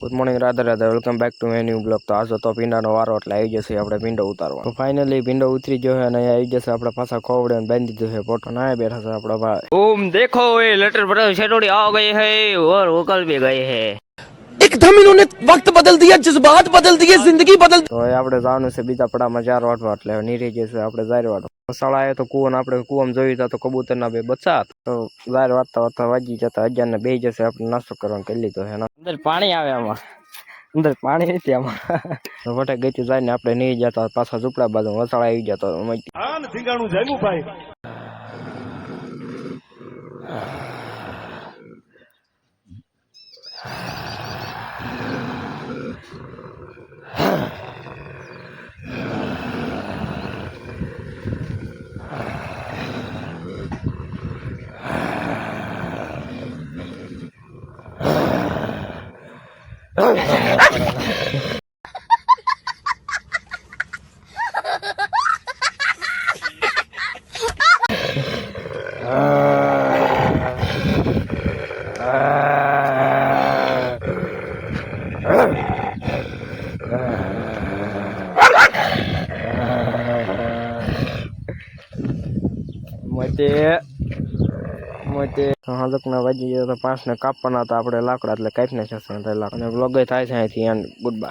Good morning Radhe Radhe welcome back to A new blog. તો આજે તો પીંડાનો વારો એટલે આવી જશે આપણે પીંડો ઉતારવા. તો ફાઇનલી પીંડો ઉતરી ગયો છે અને અહીંયા આવી જશે આપણે પાછા ખોવડે અને બાંધી દીધું છે પોટો ના બેઠા છે આપણા ભાઈ. ઓમ દેખો એ લેટર પર છેટોડી આ ગઈ है और वो कल भी गए हैं. एकदम इन्होंने वक्त बदल दिया, जज्बात बदल दिए, जिंदगी बदल। તો આપણે જવાનું છે બીજા પડામાં 4 વાટવા એટલે નીરી જશે આપણે 4 વાટો. શાળાએ તો કુવન આપણે કુવમ જોયું હતા તો કબૂતરના બે બચ્ચા તો 4 વાટતા વાટતા વાગી જતા 11 ને બે જશે આપણે નાસ્તો કરવાનું કરી લીધો છે. અંદર પાણી આવે આમાં, અંદર પાણી નથી આમાં. વટે ગઈ જાય ને આપણે નહીં જતા પાછા ઝૂપડા બાજુ વસાળા આવી જતો. હા ને ધીંગાણું જામ્યું ભાઈ. મોટે હાલકના વાજી ગયા તો 5 ને કાપવાના હતા આપણે લાકડા એટલે કાપી નાખ્યા છે. અને વ્લોગ થાય છે અહીંથી એન્ડ. Good bye.